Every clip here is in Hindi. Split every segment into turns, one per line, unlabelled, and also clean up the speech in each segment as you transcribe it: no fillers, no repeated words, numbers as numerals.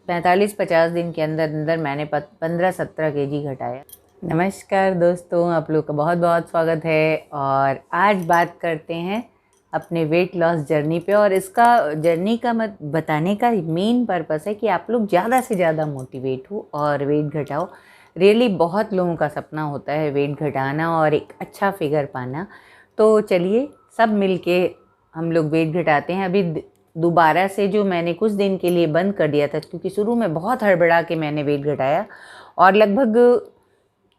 45-50 दिन के अंदर अंदर मैंने 15-17 केजी घटाया। नमस्कार दोस्तों, आप लोग का बहुत बहुत स्वागत है। और आज बात करते हैं अपने वेट लॉस जर्नी पे। और इसका जर्नी का बताने का मेन पर्पस है कि आप लोग ज़्यादा से ज़्यादा मोटिवेट हो और वेट घटाओ। रियली बहुत लोगों का सपना होता है वेट घटाना और एक अच्छा फिगर पाना। तो चलिए सब मिलके हम लोग वेट घटाते हैं। अभी दोबारा से जो मैंने कुछ दिन के लिए बंद कर दिया था, क्योंकि शुरू में बहुत हड़बड़ा के मैंने वेट घटाया और लगभग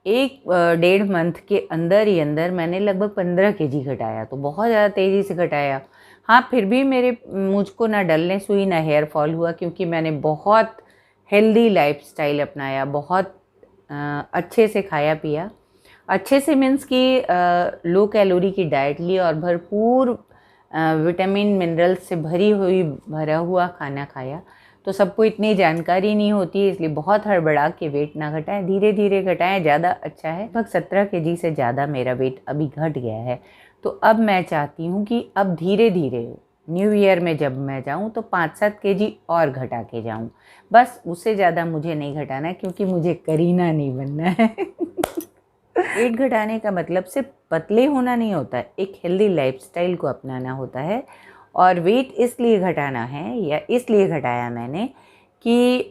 1-1.5 मंथ के अंदर ही अंदर मैंने लगभग 15 केजी घटाया। तो बहुत ज़्यादा तेज़ी से घटाया। हाँ, फिर भी मुझको ना डलनेस हुई ना हेयर फॉल हुआ, क्योंकि मैंने बहुत हेल्दी लाइफस्टाइल अपनाया, बहुत अच्छे से खाया पिया। अच्छे से मीन्स कि लो कैलोरी की डाइट ली और भरपूर विटामिन मिनरल्स से भरा हुआ खाना खाया। तो सबको इतनी जानकारी नहीं होती है, इसलिए बहुत हड़बड़ा के वेट ना घटाएं, धीरे धीरे घटाएं, ज़्यादा अच्छा है। लगभग 17 केजी से ज़्यादा मेरा वेट अभी घट गया है। तो अब मैं चाहती हूँ कि अब धीरे धीरे न्यू ईयर में जब मैं जाऊँ तो 5-7 केजी और घटा के जाऊँ। बस उससे ज़्यादा मुझे नहीं घटाना है, क्योंकि मुझे करीना नहीं बनना है। वेट घटाने का मतलब सिर्फ पतले होना नहीं होता है, एक हेल्दी लाइफस्टाइल को अपनाना होता है। और वेट इसलिए घटाना है या इसलिए घटाया मैंने कि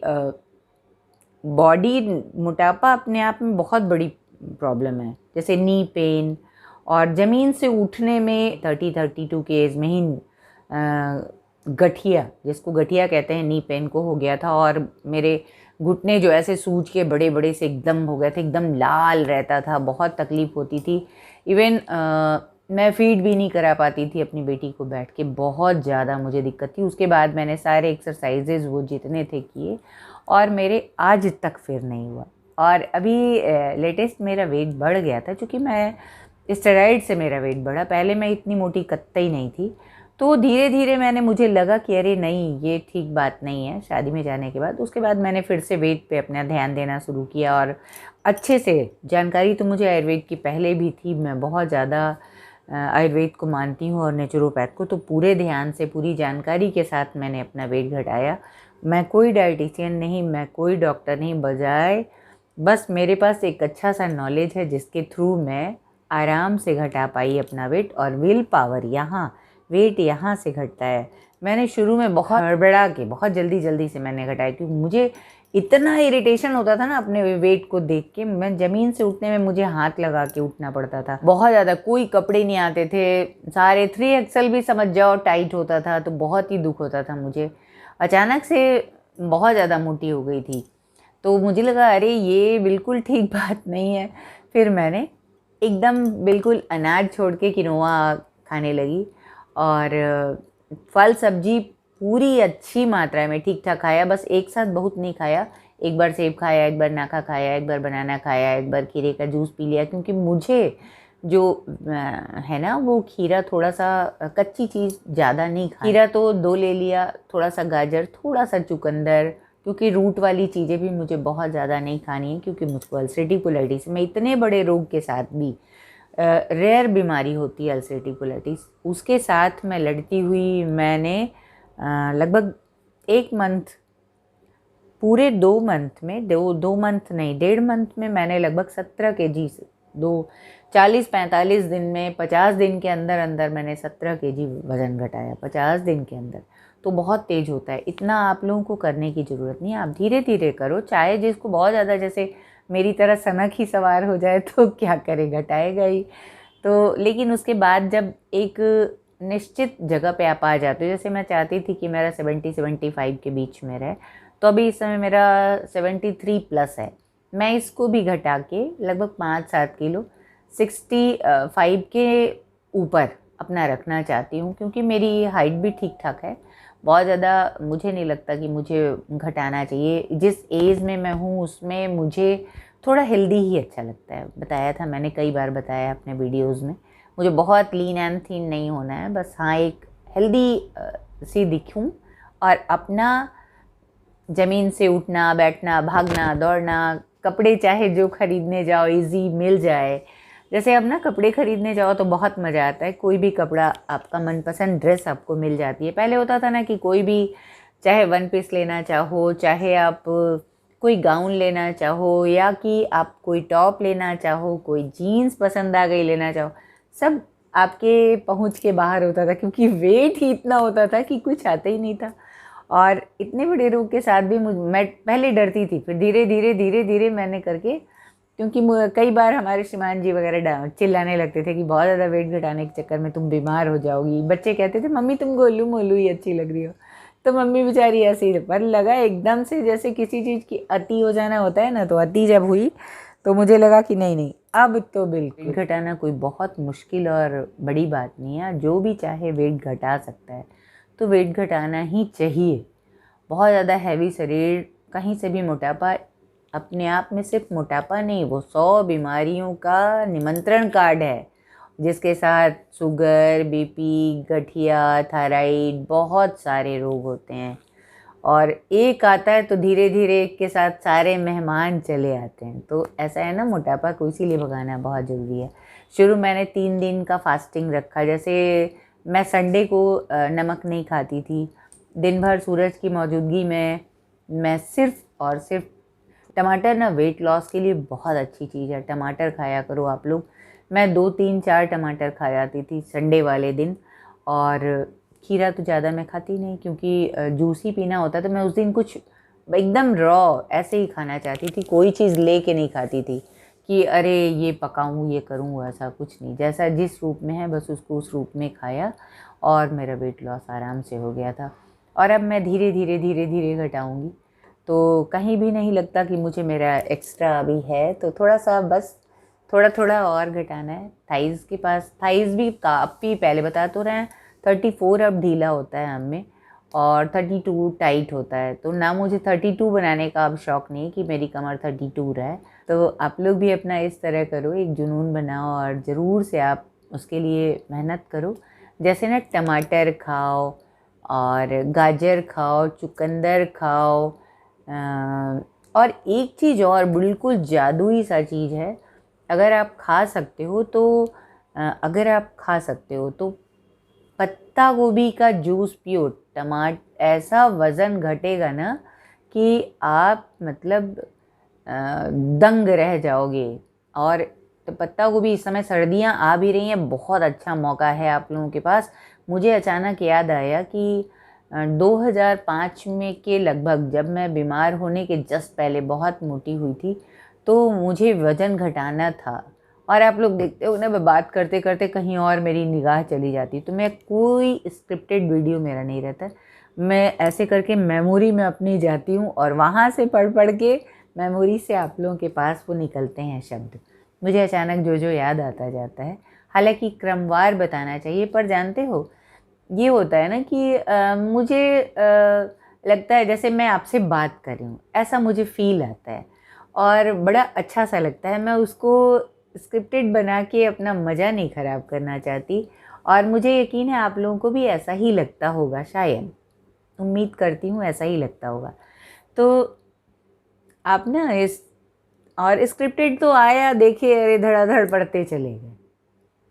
बॉडी मोटापा अपने आप में बहुत बड़ी प्रॉब्लम है। जैसे नी पेन और ज़मीन से उठने में 30-32 के एज में ही गठिया, जिसको गठिया कहते हैं, नी पेन को हो गया था। और मेरे घुटने जो ऐसे सूज के बड़े बड़े से एकदम हो गए थे, एकदम लाल रहता था, बहुत तकलीफ़ होती थी। इवन मैं फीड भी नहीं करा पाती थी अपनी बेटी को बैठ के, बहुत ज़्यादा मुझे दिक्कत थी। उसके बाद मैंने सारे एक्सरसाइजेज़ वो जितने थे किए और मेरे आज तक फिर नहीं हुआ। और अभी लेटेस्ट मेरा वेट बढ़ गया था, क्योंकि मैं स्टेरॉइड से मेरा वेट बढ़ा। पहले मैं इतनी मोटी कतई नहीं थी। तो धीरे धीरे मुझे लगा कि अरे नहीं, ये ठीक बात नहीं है शादी में जाने के बाद। उसके बाद मैंने फिर से वेट पे अपना ध्यान देना शुरू किया और अच्छे से जानकारी तो मुझे आयुर्वेद की पहले भी थी। मैं बहुत ज़्यादा आयुर्वेद को मानती हूँ और नेचुरोपैथ को। तो पूरे ध्यान से पूरी जानकारी के साथ मैंने अपना वेट घटाया। मैं कोई डाइटिशियन नहीं, मैं कोई डॉक्टर नहीं, बजाय बस मेरे पास एक अच्छा सा नॉलेज है जिसके थ्रू मैं आराम से घटा पाई अपना वेट। और विल पावर वेट यहाँ से घटता है। मैंने शुरू में बहुत हड़बड़ा के बहुत जल्दी से मैंने घटाया, क्योंकि मुझे इतना इरिटेशन होता था ना अपने वेट को देख के। मैं ज़मीन से उठने में मुझे हाथ लगा के उठना पड़ता था बहुत ज़्यादा। कोई कपड़े नहीं आते थे, सारे 3XL भी समझ जाओ टाइट होता था। तो बहुत ही दुख होता था मुझे। अचानक से बहुत ज़्यादा मोटी हो गई थी। तो मुझे लगा अरे ये बिल्कुल ठीक बात नहीं है। फिर मैंने एकदम बिल्कुल अनाज छोड़ के किनोआ खाने लगी और फल सब्जी पूरी अच्छी मात्रा में ठीक ठाक खाया। बस एक साथ बहुत नहीं खाया। एक बार सेब खाया, एक बार नाखा खाया, एक बार बनाना खाया, एक बार खीरे का जूस पी लिया, क्योंकि मुझे जो है ना वो खीरा थोड़ा सा कच्ची चीज़ ज़्यादा नहीं खाई। खीरा तो 2 ले लिया, थोड़ा सा गाजर, थोड़ा सा चुकंदर, क्योंकि रूट वाली चीज़ें भी मुझे बहुत ज़्यादा नहीं खानी है, क्योंकि मुझको अल्सरेटिव कोलाइटिस, मैं इतने बड़े रोग के साथ भी रेयर बीमारी होती है अल्सरेटिव कोलाइटिस, उसके साथ मैं लड़ती हुई मैंने लगभग 1 मंथ, पूरे 2 मंथ में, 2 मंथ नहीं 1.5 मंथ में मैंने लगभग 17 केजी से 40-45 दिन में 50 दिन के अंदर अंदर मैंने 17 केजी वज़न घटाया 50 दिन के अंदर। तो बहुत तेज़ होता है। इतना आप लोगों को करने की ज़रूरत नहीं है, आप धीरे धीरे करो। चाहे जिसको बहुत ज़्यादा जैसे मेरी तरह सनक ही सवार हो जाए तो क्या करे, घटाएगा ही। तो लेकिन उसके बाद जब एक निश्चित जगह पे आप आ जाते हो, जैसे मैं चाहती थी कि मेरा 70-75 के बीच में रहे, तो अभी इस समय मेरा 73+ है। मैं इसको भी घटा के लगभग 5-7 किलो 65 के ऊपर अपना रखना चाहती हूँ, क्योंकि मेरी हाइट भी ठीक ठाक है। बहुत ज़्यादा मुझे नहीं लगता कि मुझे घटाना चाहिए। जिस एज में मैं हूँ उसमें मुझे थोड़ा हेल्दी ही अच्छा लगता है। बताया था मैंने, कई बार बताया अपने वीडियोज़ में, मुझे बहुत लीन एंड थीन नहीं होना है। बस हाँ, एक हेल्दी सी दिखूँ और अपना ज़मीन से उठना बैठना, भागना दौड़ना, कपड़े चाहे जो ख़रीदने जाओ इजी मिल जाए। जैसे अब ना कपड़े ख़रीदने जाओ तो बहुत मज़ा आता है, कोई भी कपड़ा आपका मनपसंद ड्रेस आपको मिल जाती है। पहले होता था ना कि कोई भी चाहे वन पीस लेना चाहो, चाहे आप कोई गाउन लेना चाहो, या कि आप कोई टॉप लेना चाहो, कोई जीन्स पसंद आ गई लेना चाहो, सब आपके पहुंच के बाहर होता था, क्योंकि वेट ही इतना होता था कि कुछ आता ही नहीं था। और इतने बड़े रोग के साथ भी मैं पहले डरती थी, फिर धीरे धीरे धीरे धीरे मैंने करके, क्योंकि कई बार हमारे श्रीमान जी वगैरह चिल्लाने लगते थे कि बहुत ज़्यादा वेट घटाने के चक्कर में तुम बीमार हो जाओगी। बच्चे कहते थे मम्मी तुम गोलू मोलू ही अच्छी लग रही हो, तो मम्मी बेचारी ऐसे ही, पर लगा एकदम से जैसे किसी चीज़ की अति हो जाना होता है ना, तो अति जब हुई तो मुझे लगा कि नहीं नहीं, अब तो बिल्कुल वेट घटाना कोई बहुत मुश्किल और बड़ी बात नहीं है। जो भी चाहे वेट घटा सकता है, तो वेट घटाना ही चाहिए। बहुत ज़्यादा हैवी शरीर, कहीं से भी मोटापा अपने आप में सिर्फ मोटापा नहीं, वो 100 बीमारियों का निमंत्रण कार्ड है, जिसके साथ शुगर, बीपी, गठिया, थायराइड, बहुत सारे रोग होते हैं। और एक आता है तो धीरे धीरे एक के साथ सारे मेहमान चले आते हैं। तो ऐसा है ना, मोटापा को इसीलिए भगाना बहुत ज़रूरी है। शुरू मैंने 3 दिन का फास्टिंग रखा, जैसे मैं संडे को नमक नहीं खाती थी। दिन भर सूरज की मौजूदगी में मैं सिर्फ और सिर्फ टमाटर ना वेट लॉस के लिए बहुत अच्छी चीज़ है, टमाटर खाया करो आप लोग। मैं 2 3 4 टमाटर खा जाती थी संडे वाले दिन, और खीरा तो ज़्यादा मैं खाती नहीं, क्योंकि जूस ही पीना होता, तो मैं उस दिन कुछ एकदम रॉ ऐसे ही खाना चाहती थी, कोई चीज़ ले के नहीं खाती थी कि अरे ये पकाऊँ ये करूँ, ऐसा कुछ नहीं। जैसा जिस रूप में है बस उसको उस रूप में खाया, और मेरा वेट लॉस आराम से हो गया था। और अब मैं धीरे धीरे धीरे धीरे घटाऊँगी, तो कहीं भी नहीं लगता कि मुझे मेरा एक्स्ट्रा अभी है, तो थोड़ा सा बस थोड़ा थोड़ा और घटाना है। थाइज़ के पास, थाइज़ भी काफ़ी पहले बता तो रहे हैं, 34 अब ढीला होता है हम में, और 32 टाइट होता है। तो ना मुझे 32 बनाने का अब शौक़ नहीं कि मेरी कमर 32 रहे। तो आप लोग भी अपना इस तरह करो, एक जुनून बनाओ, और ज़रूर से आप उसके लिए मेहनत करो। जैसे ना टमाटर खाओ, और गाजर खाओ, चुकंदर खाओ, और एक चीज़ और बिल्कुल जादुई सा चीज़ है, अगर आप खा सकते हो तो पत्ता गोभी का जूस पियो। ऐसा वज़न घटेगा ना कि आप मतलब दंग रह जाओगे। और तो पत्ता गोभी, इस समय सर्दियां आ भी रही हैं, बहुत अच्छा मौका है आप लोगों के पास। मुझे अचानक याद आया कि 2005 में के लगभग, जब मैं बीमार होने के जस्ट पहले बहुत मोटी हुई थी, तो मुझे वज़न घटाना था। और आप लोग देखते हो ना, मैं बात करते करते कहीं और मेरी निगाह चली जाती, तो मैं कोई स्क्रिप्टेड वीडियो मेरा नहीं रहता, मैं ऐसे करके मेमोरी में अपनी जाती हूँ, और वहाँ से पढ़ पढ़ के मेमोरी से आप लोगों के पास वो निकलते हैं शब्द। मुझे अचानक जो जो याद आता जाता है, हालांकि क्रमवार बताना चाहिए, पर जानते हो ये होता है ना कि मुझे लगता है जैसे मैं आपसे बात कर रही हूँ, ऐसा मुझे फील आता है, और बड़ा अच्छा सा लगता है। मैं उसको स्क्रिप्टेड बना के अपना मज़ा नहीं ख़राब करना चाहती, और मुझे यकीन है आप लोगों को भी ऐसा ही लगता होगा, शायद, उम्मीद करती हूँ ऐसा ही लगता होगा। तो आप ना और स्क्रिप्टेड तो आया, देखिए अरे धड़ाधड़ पढ़ते चले गए,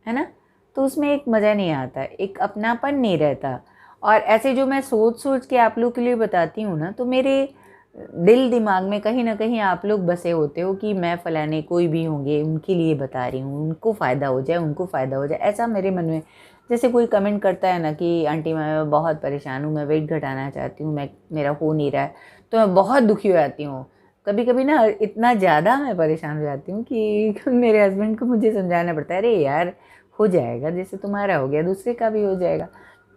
है ना, तो उसमें एक मज़ा नहीं आता, एक अपनापन नहीं रहता। और ऐसे जो मैं सोच सोच के आप लोग के लिए बताती हूँ ना, तो मेरे दिल दिमाग में कहीं ना कहीं आप लोग बसे होते हो कि मैं फ़लाने कोई भी होंगे उनके लिए बता रही हूँ, उनको फ़ायदा हो जाए, उनको फ़ायदा हो जाए, ऐसा मेरे मन में। जैसे कोई कमेंट करता है ना कि आंटी मैं बहुत परेशान हूँ, मैं वेट घटाना चाहती हूँ, मेरा हो नहीं रहा है, तो मैं बहुत दुखी हो जाती हूँ। कभी कभी ना इतना ज़्यादा मैं परेशान हो जाती हूँ कि मेरे हस्बैंड को मुझे समझाना पड़ता है, अरे यार हो जाएगा, जैसे तुम्हारा हो गया दूसरे का भी हो जाएगा।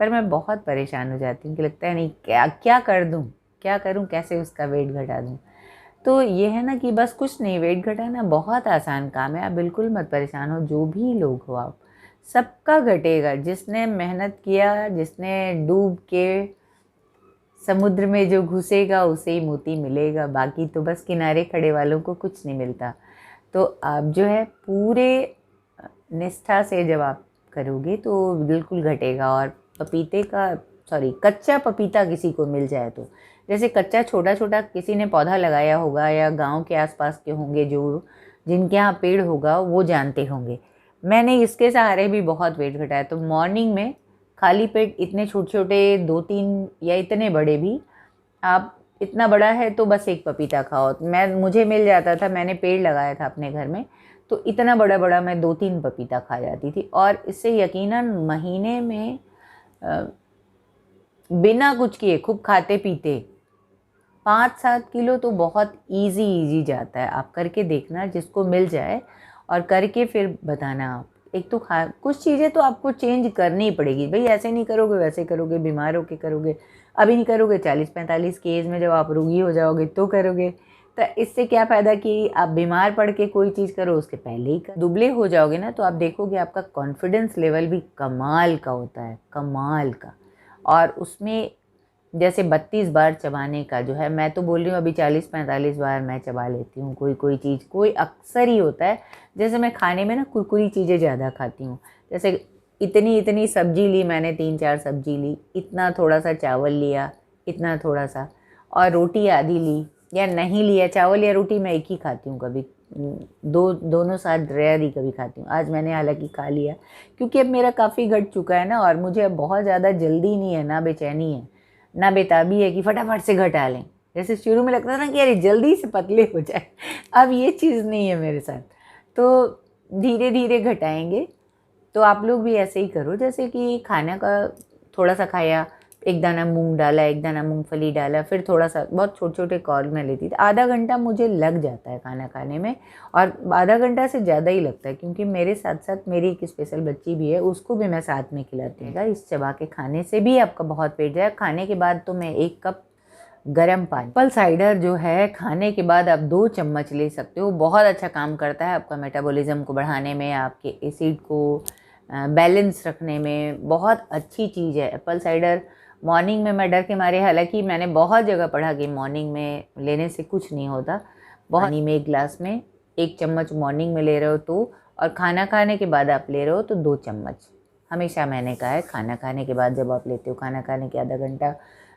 पर मैं बहुत परेशान हो जाती हूँ कि लगता है नहीं, क्या क्या कर दूँ, क्या करूँ, कैसे उसका वेट घटा दूँ। तो ये है ना कि बस कुछ नहीं, वेट घटाना बहुत आसान काम है, आप बिल्कुल मत परेशान हो, जो भी लोग हो आप, सबका घटेगा। जिसने मेहनत किया, जिसने डूब के समुद्र में जो घुसेगा उसे ही मोती मिलेगा, बाकी तो बस किनारे खड़े वालों को कुछ नहीं मिलता। तो आप जो है पूरे निष्ठा से जब आप करोगे तो बिल्कुल घटेगा। और कच्चा पपीता किसी को मिल जाए तो, जैसे कच्चा छोटा छोटा किसी ने पौधा लगाया होगा, या गांव के आसपास के होंगे जो जिनके यहाँ पेड़ होगा वो जानते होंगे। मैंने इसके सहारे भी बहुत वेट घटाया। तो मॉर्निंग में खाली पेट इतने छोटे छोटे 2 3 या इतने बड़े भी आप इतना बड़ा है तो बस एक पपीता खाओ। मुझे मिल जाता था, मैंने पेड़ लगाया था अपने घर में, तो इतना बड़ा बड़ा मैं 2-3 पपीता खा जाती थी। और इससे यकीनन महीने में बिना कुछ किए खूब खाते पीते 5-7 किलो तो बहुत इजी जाता है। आप करके देखना, जिसको मिल जाए, और करके फिर बताना आप। एक तो कुछ चीज़ें तो आपको चेंज करनी ही पड़ेगी भाई, ऐसे नहीं करोगे वैसे करोगे, बीमार होके करोगे, अभी नहीं करोगे 40-45 की एज में जब आप रोगी हो जाओगे तो करोगे। तो इससे क्या फ़ायदा कि आप बीमार पड़ के कोई चीज़ करो, उसके पहले ही कर। दुबले हो जाओगे ना तो आप देखोगे आपका कॉन्फिडेंस लेवल भी कमाल का होता है, कमाल का। और उसमें जैसे 32 बार चबाने का जो है, मैं तो बोल रही हूँ अभी 40-45 बार मैं चबा लेती हूँ कोई चीज़। कोई अक्सर ही होता है, जैसे मैं खाने में ना कुरकुरी चीज़ें ज़्यादा खाती हूँ। जैसे इतनी सब्जी ली मैंने, 3-4 सब्जी ली, इतना थोड़ा सा चावल लिया, इतना थोड़ा सा, और रोटी आधी ली या नहीं लिया। चावल या रोटी मैं एक ही खाती हूँ, कभी दोनों साथ रेयर ही कभी खाती हूँ। आज मैंने हालांकि खा लिया, क्योंकि अब मेरा काफ़ी घट चुका है ना, और मुझे अब बहुत ज़्यादा जल्दी नहीं है, ना बेचैनी है, ना बेताबी है कि फटाफट से घटा लें। जैसे शुरू में लगता था ना कि अरे जल्दी से पतले हो जाए, अब ये चीज़ नहीं है मेरे साथ। तो धीरे धीरे घटाएंगे। तो आप लोग भी ऐसे ही करो, जैसे कि खाना का थोड़ा सा खाया, एक दाना मूंग डाला, एक दाना मूंगफली डाला, फिर थोड़ा सा, बहुत छोटे छोटे कॉर्न में लेती थी। आधा घंटा मुझे लग जाता है खाना खाने में, और आधा घंटा से ज़्यादा ही लगता है, क्योंकि मेरे साथ साथ मेरी एक स्पेशल बच्ची भी है, उसको भी मैं साथ में खिलाती हूँ। इस चबा के खाने से भी आपका बहुत पेट जाए। खाने के बाद तो मैं 1 कप गर्म पानी, एप्पल साइडर जो है खाने के बाद आप 2 चम्मच ले सकते हो। बहुत अच्छा काम करता है आपका मेटाबॉलिज्म को बढ़ाने में, आपके एसिड को बैलेंस रखने में बहुत अच्छी चीज़ है एप्पल साइडर। मॉर्निंग में मैं डर के मारे, हालांकि मैंने बहुत जगह पढ़ा कि मॉर्निंग में लेने से कुछ नहीं होता। पानी में 1 गिलास में 1 चम्मच मॉर्निंग में ले रहे हो तो, और खाना खाने के बाद आप ले रहे हो तो 2 चम्मच। हमेशा मैंने कहा है खाना खाने के बाद जब आप लेते हो, खाना खाने के आधा घंटा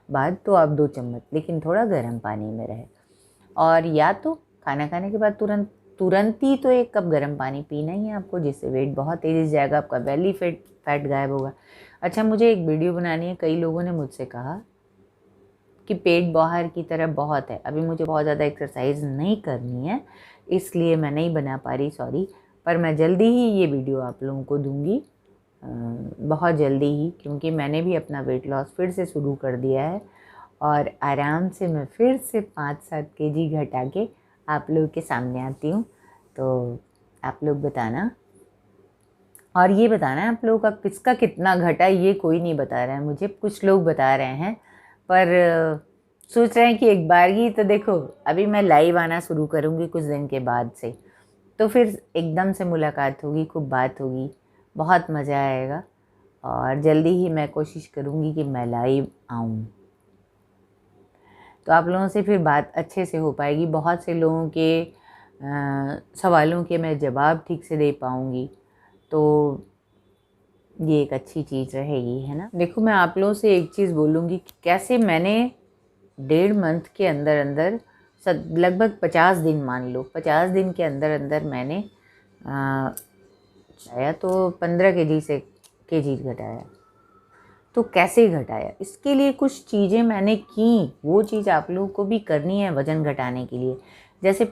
बाद, तो आप 2 चम्मच, लेकिन थोड़ा गर्म पानी में रहे। और या तो खाना खाने के बाद तुरंत ही तो 1 कप गर्म पानी पीना ही है आपको, जिससे वेट बहुत तेज़ी से जाएगा, आपका बेली फैट गायब होगा। अच्छा, मुझे एक वीडियो बनानी है। कई लोगों ने मुझसे कहा कि पेट बाहर की तरफ बहुत है, अभी मुझे बहुत ज़्यादा एक्सरसाइज नहीं करनी है, इसलिए मैं नहीं बना पा रही, सॉरी। पर मैं जल्दी ही ये वीडियो आप लोगों को दूंगी, बहुत जल्दी ही, क्योंकि मैंने भी अपना वेट लॉस फिर से शुरू कर दिया है, और आराम से मैं फिर से 5-7 केजी घटा के आप लोगों के सामने आती हूँ। तो आप लोग बताना, और ये बताना है आप लोगों का किसका कितना घटा, ये कोई नहीं बता रहा है मुझे। कुछ लोग बता रहे हैं, पर सोच रहे हैं कि एक बार ही तो देखो, अभी मैं लाइव आना शुरू करूँगी कुछ दिन के बाद से, तो फिर एकदम से मुलाकात होगी, खूब बात होगी, बहुत मज़ा आएगा। और जल्दी ही मैं कोशिश करूँगी कि मैं लाइव आऊँ, तो आप लोगों से फिर बात अच्छे से हो पाएगी। बहुत से लोगों के सवालों के मैं जवाब ठीक से दे पाऊँगी, तो ये एक अच्छी चीज़ रहेगी, है ना। देखो, मैं आप लोगों से एक चीज़ बोलूँगी कि कैसे मैंने 1.5 मंथ के अंदर अंदर लगभग 50 दिन, मान लो 50 दिन के अंदर अंदर मैंने आया तो 15 केजी घटाया। तो कैसे घटाया, इसके लिए कुछ चीज़ें मैंने की, वो चीज़ आप लोगों को भी करनी है वज़न घटाने के लिए। जैसे